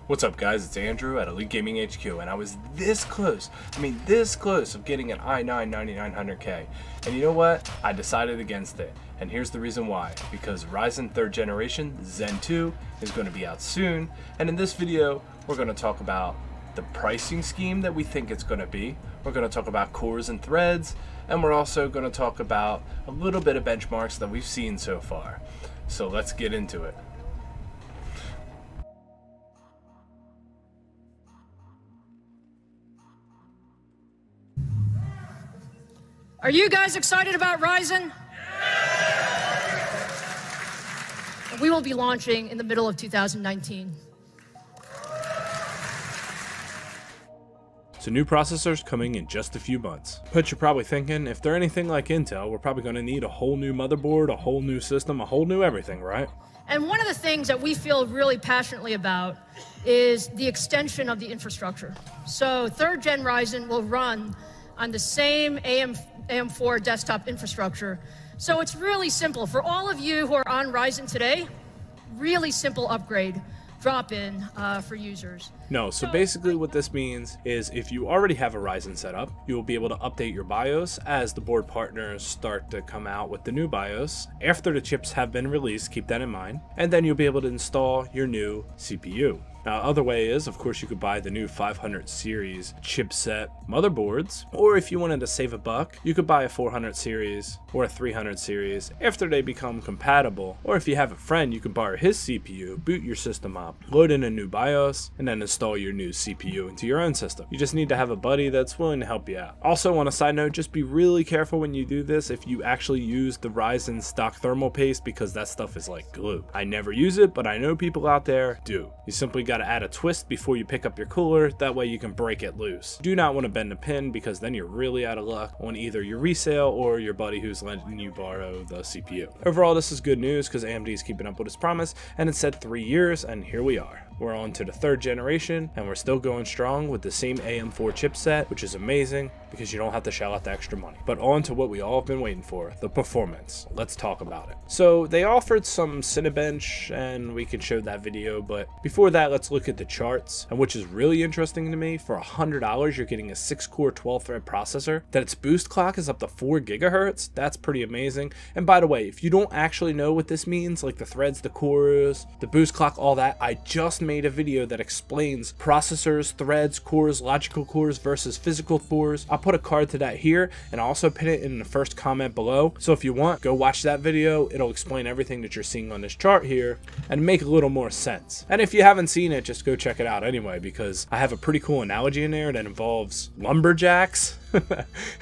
What's up guys, it's Andrew at EliteGamingHQ, and I was this close, this close of getting an i9 9900K. And you know what? I decided against it. And here's the reason why. Because Ryzen 3rd generation Zen 2 is going to be out soon. And in this video, we're going to talk about the pricing scheme that we think it's going to be. We're going to talk about cores and threads. And we're also going to talk about a little bit of benchmarks that we've seen so far. So let's get into it. Are you guys excited about Ryzen? We will be launching in the middle of 2019. So new processors coming in just a few months. But you're probably thinking, if they're anything like Intel, we're probably going to need a whole new motherboard, a whole new system, a whole new everything, right? And one of the things that we feel really passionately about is the extension of the infrastructure. So 3rd gen Ryzen will run on the same AM4 desktop infrastructure. So it's really simple. For all of you who are on Ryzen today, really simple upgrade drop-in for users. No, so basically what this means is if you already have a Ryzen setup, you will be able to update your BIOS as the board partners start to come out with the new BIOS. After the chips have been released, keep that in mind, and then you'll be able to install your new CPU. Now, other way is, of course, you could buy the new 500 series chipset motherboards, or if you wanted to save a buck, you could buy a 400 series or a 300 series after they become compatible. Or if you have a friend, you can borrow his CPU, boot your system up, load in a new BIOS, and then install your new CPU into your own system. You just need to have a buddy that's willing to help you out. Also, on a side note, just be really careful when you do this if you actually use the Ryzen stock thermal paste, because that stuff is like glue. I never use it, but I know people out there do. You simply got to add a twist before you pick up your cooler, that way you can break it loose. Do not want to bend the pin, because then you're really out of luck on either your resale or your buddy who's letting you borrow the CPU. Overall, this is good news because AMD is keeping up with its promise, and it said 3 years, and here we are. We're on to the 3rd generation, and we're still going strong with the same AM4 chipset, which is amazing because you don't have to shell out the extra money. But on to what we all have been waiting for, the performance. Let's talk about it. So they offered some Cinebench, and we can show that video, but before that, let's look at the charts. And which is really interesting to me, for $100, you're getting a 6-core 12-thread processor, that its boost clock is up to 4 gigahertz. That's pretty amazing. And by the way, if you don't actually know what this means, like the threads, the cores, the boost clock, all that, I just made a video that explains processors, threads, cores, logical cores versus physical cores. I'll put a card to that here, and I'll also pin it in the first comment below. So if you want, go watch that video. It'll explain everything that you're seeing on this chart here and make a little more sense. And if you haven't seen it, just go check it out anyway, because I have a pretty cool analogy in there that involves lumberjacks.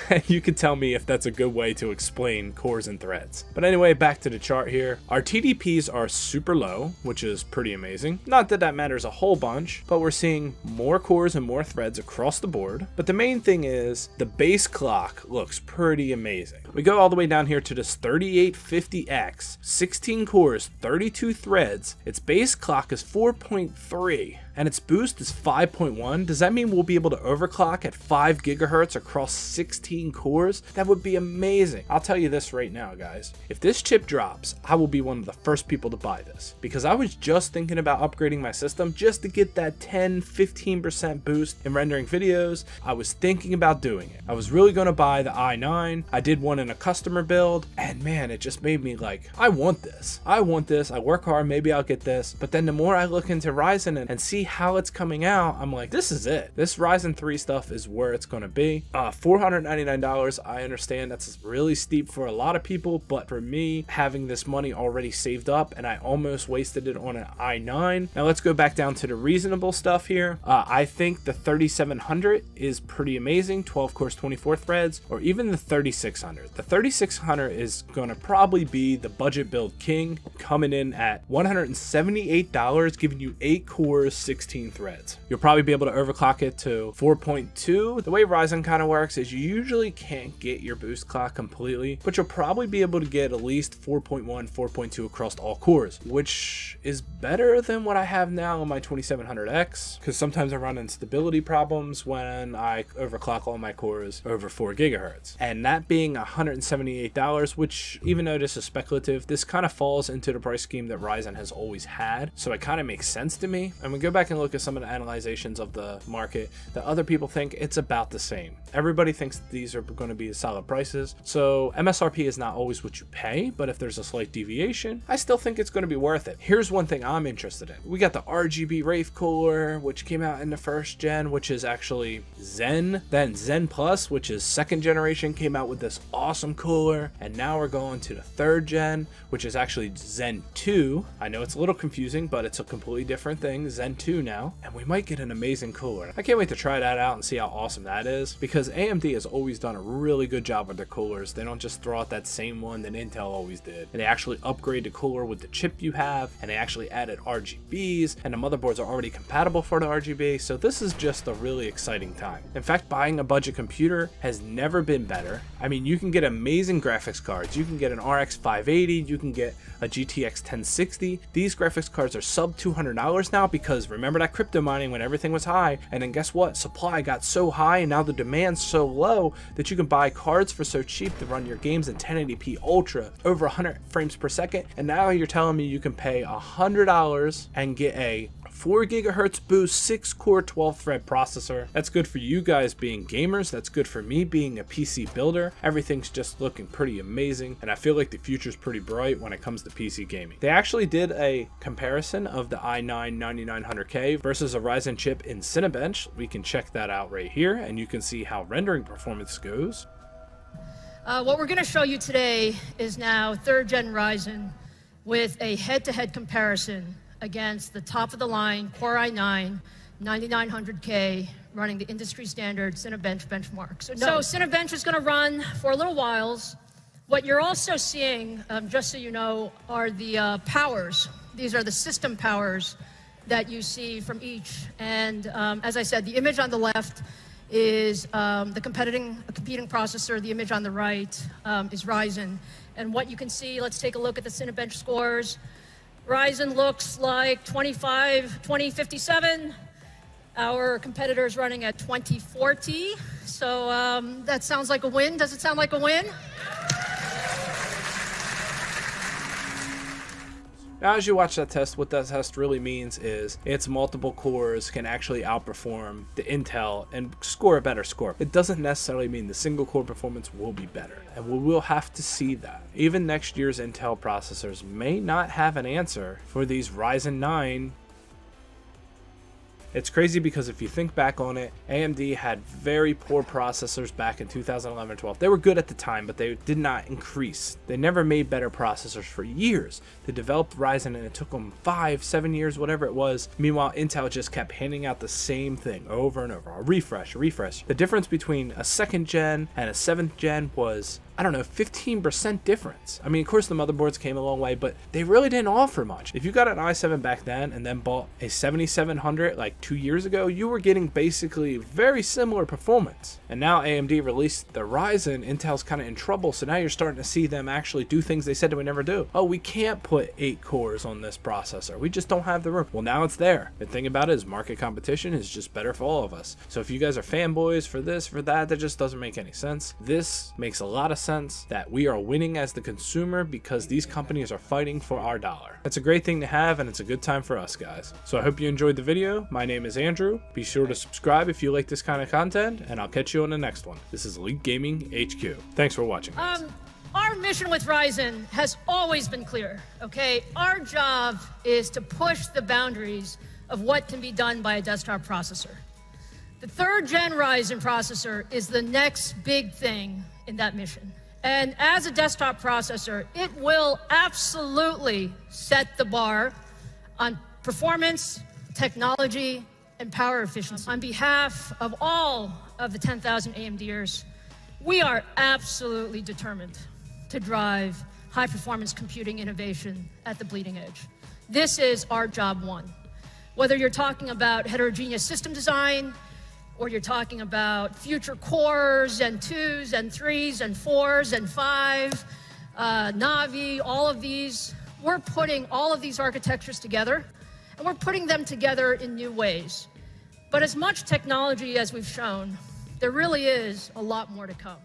And you can tell me if that's a good way to explain cores and threads. But anyway, back to the chart here. Our TDPs are super low, which is pretty amazing. Not that that matters a whole bunch, but we're seeing more cores and more threads across the board. But the main thing is the base clock looks pretty amazing. We go all the way down here to this 3850X, 16 cores, 32 threads. Its base clock is 4.3. and its boost is 5.1. Does that mean we'll be able to overclock at 5 gigahertz across 16 cores? That would be amazing. I'll tell you this right now, guys. If this chip drops, I will be one of the first people to buy this, because I was just thinking about upgrading my system just to get that 10-15% boost in rendering videos. I was thinking about doing it. I was really going to buy the i9. I did one in a customer build, and man, it just made me like, I want this. I want this. I work hard, maybe I'll get this. But then the more I look into Ryzen and see how it's coming out, I'm like, this is it. This Ryzen 3 stuff is where it's going to be. $499, I understand that's really steep for a lot of people, but for me, having this money already saved up, and I almost wasted it on an i9. Now let's go back down to the reasonable stuff here. I think the 3700 is pretty amazing, 12 cores, 24 threads, or even the 3600. The 3600 is going to probably be the budget build king, coming in at $178, giving you 8 cores, 16 threads. You'll probably be able to overclock it to 4.2. The way Ryzen kind of works, works is you usually can't get your boost clock completely, but you'll probably be able to get at least 4.1, 4.2 across all cores, which is better than what I have now on my 2700X, because sometimes I run into stability problems when I overclock all my cores over 4 gigahertz. And that being $178, which even though this is speculative, this kind of falls into the price scheme that Ryzen has always had, so it kind of makes sense to me. And we go back and look at some of the analyzations of the market that other people think it's about the same. Everybody thinks these are going to be solid prices, so MSRP is not always what you pay, but if there's a slight deviation, I still think it's going to be worth it. Here's one thing I'm interested in. We got the RGB Wraith cooler, which came out in the first gen, which is actually Zen. Then Zen Plus, which is second generation, came out with this awesome cooler, and now we're going to the third gen, which is actually Zen 2. I know it's a little confusing, but it's a completely different thing, Zen 2 now, and we might get an amazing cooler. I can't wait to try that out and see how awesome that is, because AMD has always done a really good job with their coolers. They don't just throw out that same one that Intel always did, and they actually upgrade the cooler with the chip you have, and they actually added RGBs, and the motherboards are already compatible for the RGB, so this is just a really exciting time. In fact, buying a budget computer has never been better. I mean, you can get amazing graphics cards. You can get an RX 580, you can get a GTX 1060. These graphics cards are sub $200 now, because remember that crypto mining when everything was high, and then guess what? Supply got so high and now the demand's so low that you can buy cards for so cheap to run your games in 1080p Ultra over 100 frames per second, and now you're telling me you can pay $100 and get a 4 gigahertz boost, 6 core, 12 thread processor. That's good for you guys being gamers. That's good for me being a PC builder. Everything's just looking pretty amazing, and I feel like the future's pretty bright when it comes to PC gaming. They actually did a comparison of the i9 9900K versus a Ryzen chip in Cinebench. We can check that out right here, and you can see how rendering performance goes. What we're going to show you today is now 3rd gen Ryzen with a head-to-head comparison against the top-of-the-line Core i9 9900K running the industry standard Cinebench benchmark. So Cinebench is going to run for a little while. What you're also seeing, just so you know, are the powers. These are the system powers that you see from each. And as I said, the image on the left is the competing processor. The image on the right is Ryzen. And what you can see, let's take a look at the Cinebench scores. Ryzen looks like 2057. Our competitor is running at 2040. So that sounds like a win. Does it sound like a win? Now, as you watch that test, what that test really means is its multiple cores can actually outperform the Intel and score a better score. It doesn't necessarily mean the single core performance will be better, and we will have to see that. Even next year's Intel processors may not have an answer for these Ryzen 9. It's crazy because if you think back on it, AMD had very poor processors back in 2011-12. They were good at the time, but they did not increase. They never made better processors for years. They developed Ryzen and it took them 5-7 years, whatever it was. Meanwhile, Intel just kept handing out the same thing over and over. A refresh, a refresh. The difference between a 2nd gen and a 7th gen was, I don't know, 15% difference. I mean, of course the motherboards came a long way, but they really didn't offer much. If you got an i7 back then and then bought a 7700 like 2 years ago, you were getting basically very similar performance. And now AMD released the Ryzen, Intel's kind of in trouble, so now you're starting to see them actually do things they said they would never do. Oh, we can't put 8 cores on this processor. We just don't have the room. Well, now it's there. The thing about it is market competition is just better for all of us. So if you guys are fanboys for this, for that, that just doesn't make any sense. This makes a lot of sense that we are winning as the consumer because these companies are fighting for our dollar. That's a great thing to have, and it's a good time for us, guys. So I hope you enjoyed the video. My name is Andrew. Be sure to subscribe if you like this kind of content, and I'll catch you on the next one. This is EliteGamingHQ. Thanks for watching, guys. Our mission with Ryzen has always been clear, okay? Our job is to push the boundaries of what can be done by a desktop processor. The 3rd gen Ryzen processor is the next big thing in that mission. And as a desktop processor, it will absolutely set the bar on performance, technology, and power efficiency. On behalf of all of the 10,000 AMDers, we are absolutely determined to drive high-performance computing innovation at the bleeding edge. This is our job one. Whether you're talking about heterogeneous system design, or you're talking about future cores and 2s and 3s and 4s and 5, Navi, all of these, we're putting all of these architectures together, and we're putting them together in new ways. But as much technology as we've shown, there really is a lot more to come.